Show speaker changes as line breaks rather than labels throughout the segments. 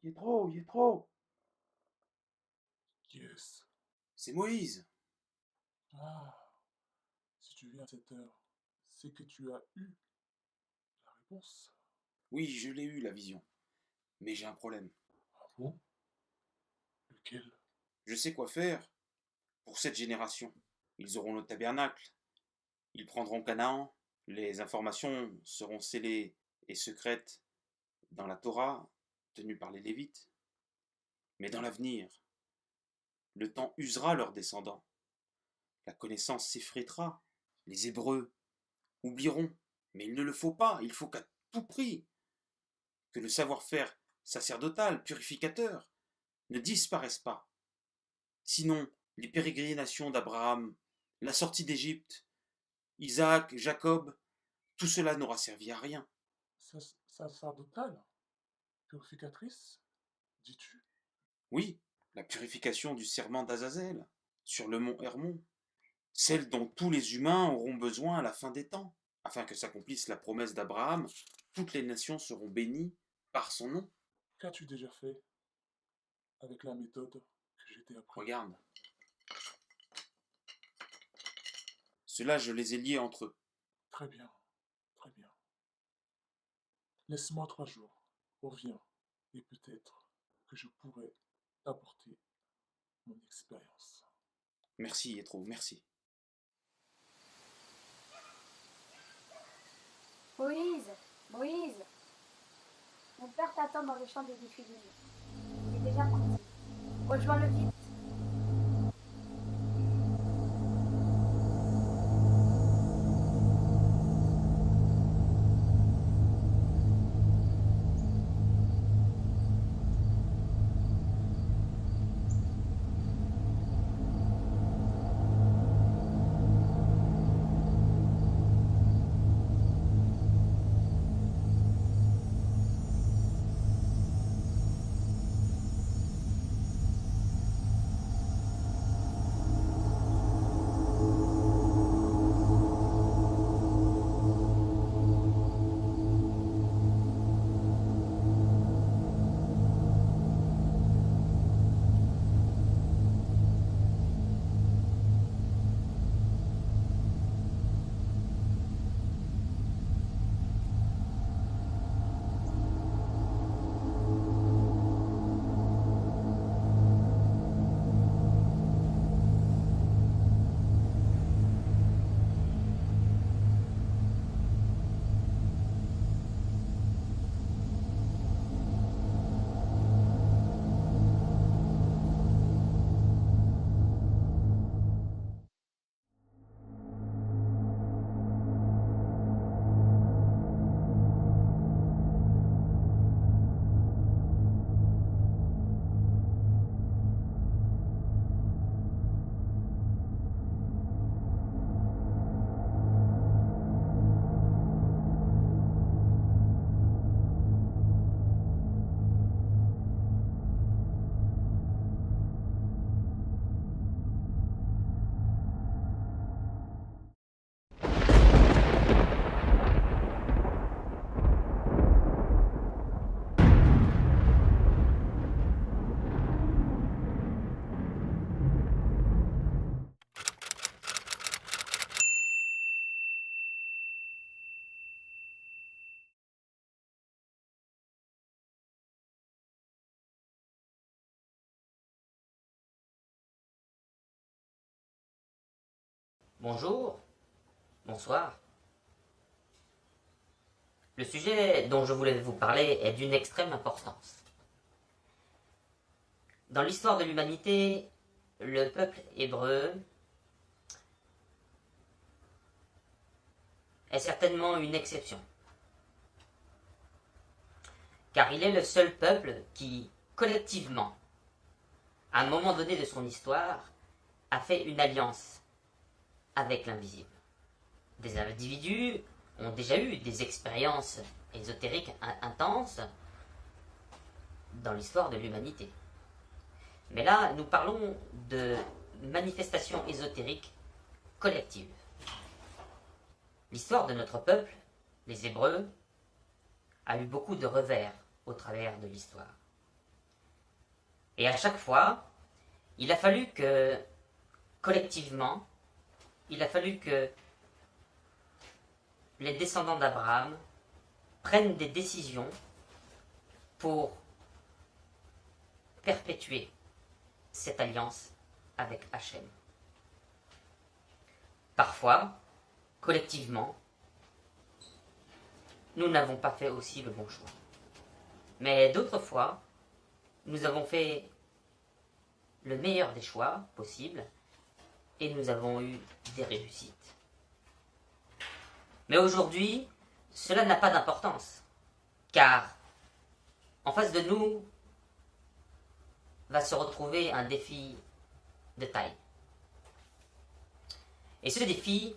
Yétro.
Qui est-ce?
C'est Moïse.
Ah, si tu viens à cette heure, c'est que tu as eu la réponse.
Oui, je l'ai eu, la vision. Mais j'ai un problème.
Ah bon? Lequel?
Je sais quoi faire pour cette génération. Ils auront le tabernacle. Ils prendront Canaan. Les informations seront scellées et secrètes dans la Torah, tenue par les Lévites. Mais dans l'avenir, le temps usera leurs descendants. La connaissance s'effritera. Les Hébreux oublieront. Mais il ne le faut pas. Il faut qu'à tout prix que le savoir-faire sacerdotal, purificateur, ne disparaisse pas. Sinon, les pérégrinations d'Abraham, la sortie d'Égypte, Isaac, Jacob, tout cela n'aura servi à rien.
Sacerdotale? Purificatrice? Dis-tu?
Oui, la purification du serment d'Azazel, sur le mont Hermon, celle dont tous les humains auront besoin à la fin des temps, afin que s'accomplisse la promesse d'Abraham, toutes les nations seront bénies par son nom.
Qu'as-tu déjà fait avec la méthode que j'ai t'ai appris?
Regarde. Cela, je les ai liés entre eux.
Très bien, très bien. Laisse-moi 3 jours. Reviens, et peut-être que je pourrai t'apporter mon expérience.
Merci, Yétro, merci.
Moïse, mon père t'attend dans le champ des difficultés. Il est déjà parti. Rejoins-le vite.
Bonjour, bonsoir. Le sujet dont je voulais vous parler est d'une extrême importance. Dans l'histoire de l'humanité, le peuple hébreu est certainement une exception. Car il est le seul peuple qui, collectivement, à un moment donné de son histoire, a fait une alliance avec l'invisible. Des individus ont déjà eu des expériences ésotériques intenses dans l'histoire de l'humanité. Mais là, nous parlons de manifestations ésotériques collectives. L'histoire de notre peuple, les Hébreux, a eu beaucoup de revers au travers de l'histoire. Et à chaque fois, il a fallu que, collectivement, il a fallu que les descendants d'Abraham prennent des décisions pour perpétuer cette alliance avec Hachem. Parfois, collectivement, nous n'avons pas fait aussi le bon choix. Mais d'autres fois, nous avons fait le meilleur des choix possibles et nous avons eu des réussites. Mais aujourd'hui, cela n'a pas d'importance, car en face de nous va se retrouver un défi de taille. Et ce défi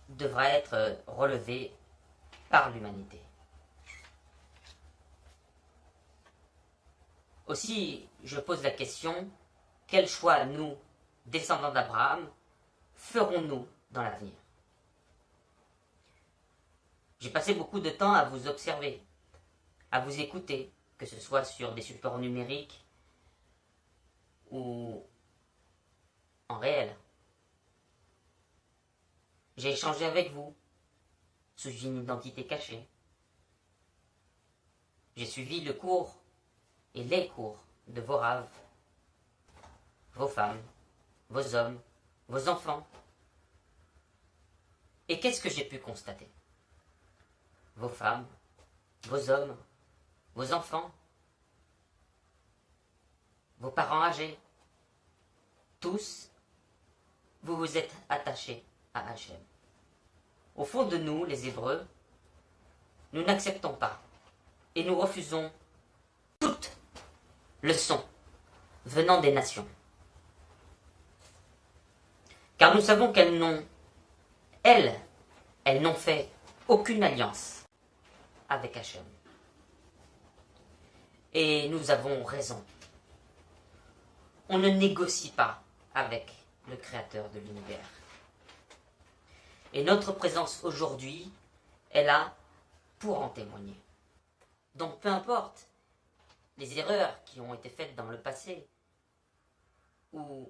devra être relevé par l'humanité. Aussi, je pose la question, quel choix nous, descendants d'Abraham, ferons-nous dans l'avenir? J'ai passé beaucoup de temps à vous observer, à vous écouter, que ce soit sur des supports numériques ou en réel. J'ai échangé avec vous sous une identité cachée. J'ai suivi le cours et les cours de vos raves, vos femmes, vos hommes, vos enfants. Et qu'est-ce que j'ai pu constater? Vos femmes, vos hommes, vos enfants, vos parents âgés, tous, vous vous êtes attachés à Hachem. Au fond de nous, les Hébreux, nous n'acceptons pas et nous refusons toute leçon venant des nations. Car nous savons qu'elles n'ont fait aucune alliance avec Hachem. Et nous avons raison. On ne négocie pas avec le Créateur de l'univers. Et notre présence aujourd'hui est là pour en témoigner. Donc peu importe les erreurs qui ont été faites dans le passé ou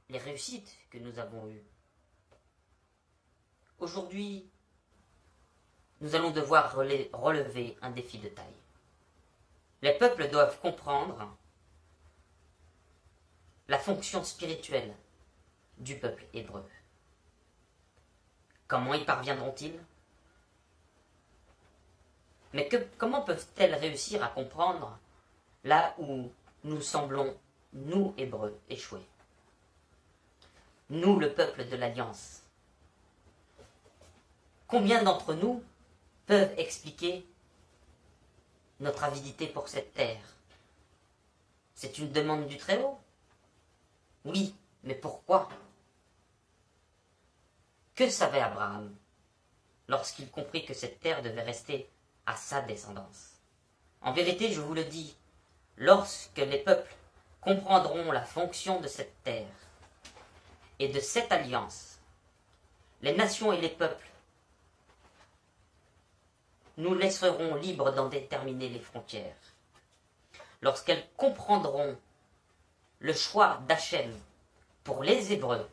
les réussites que nous avons eues, aujourd'hui, nous allons devoir relever un défi de taille. Les peuples doivent comprendre la fonction spirituelle du peuple hébreu. Comment y parviendront-ils? Mais comment peuvent-elles réussir à comprendre là où nous semblons, nous Hébreux, échouer? Nous, le peuple de l'Alliance. Combien d'entre nous peuvent expliquer notre avidité pour cette terre? C'est une demande du Très-Haut? Oui, mais pourquoi? Que savait Abraham lorsqu'il comprit que cette terre devait rester à sa descendance? En vérité, je vous le dis, lorsque les peuples comprendront la fonction de cette terre et de cette alliance, les nations et les peuples nous laisseront libres d'en déterminer les frontières. Lorsqu'elles comprendront le choix d'Hachem pour les Hébreux,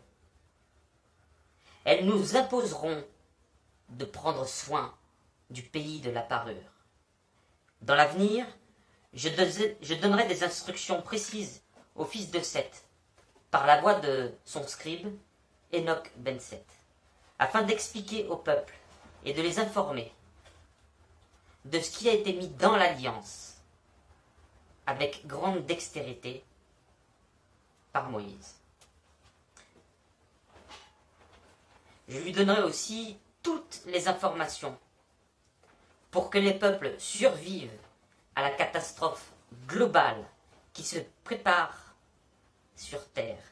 elles nous imposeront de prendre soin du pays de la parure. Dans l'avenir, je donnerai des instructions précises au fils de Seth, par la voix de son scribe, Enoch ben Seth, afin d'expliquer au peuple et de les informer de ce qui a été mis dans l'alliance avec grande dextérité par Moïse. Je lui donnerai aussi toutes les informations pour que les peuples survivent à la catastrophe globale qui se prépare sur terre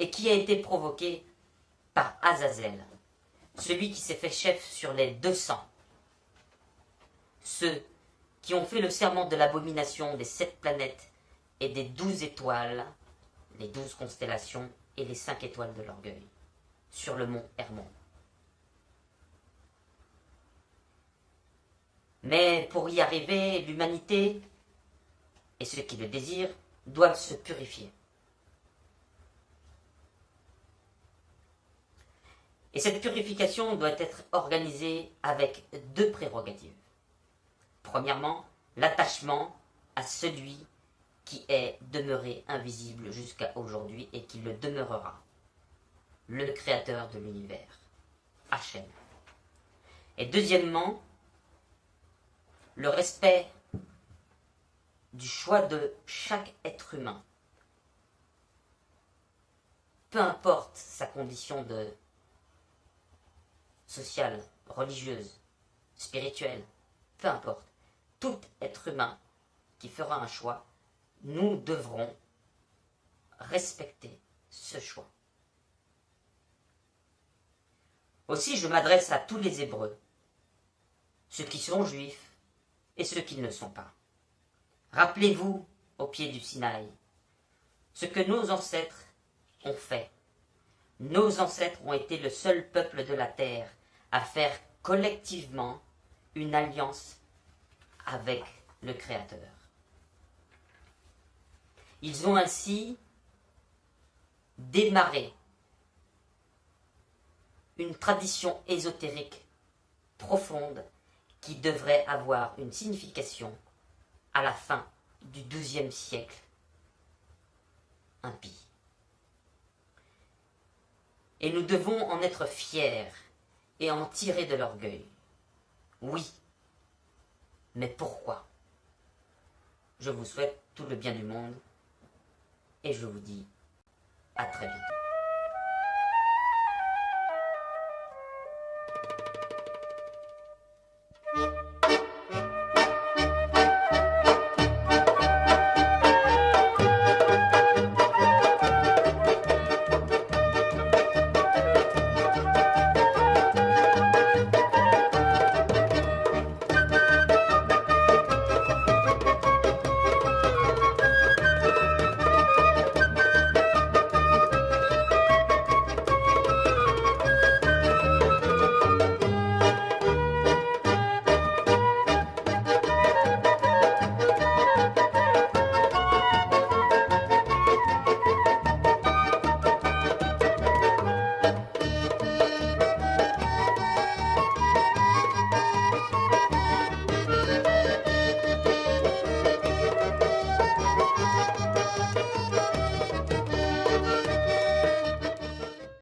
et qui a été provoquée par Azazel, celui qui s'est fait chef sur les 200, ceux qui ont fait le serment de l'abomination des 7 planètes et des 12 étoiles, les 12 constellations et les 5 étoiles de l'orgueil, sur le mont Hermon. Mais pour y arriver, l'humanité et ceux qui le désirent doivent se purifier. Et cette purification doit être organisée avec deux prérogatives. Premièrement, l'attachement à celui qui est demeuré invisible jusqu'à aujourd'hui et qui le demeurera, le créateur de l'univers, Hachem. Et deuxièmement, le respect du choix de chaque être humain, peu importe sa condition de sociale, religieuse, spirituelle, peu importe, tout être humain qui fera un choix, nous devrons respecter ce choix. Aussi, je m'adresse à tous les Hébreux, ceux qui sont juifs et ceux qui ne le sont pas. Rappelez-vous, au pied du Sinaï, ce que nos ancêtres ont fait. Nos ancêtres ont été le seul peuple de la terre à faire collectivement une alliance avec le Créateur. Ils ont ainsi démarré une tradition ésotérique profonde qui devrait avoir une signification à la fin du XIIe siècle impie. Et nous devons en être fiers et en tirer de l'orgueil. Oui, mais pourquoi? Je vous souhaite tout le bien du monde et je vous dis à très bientôt.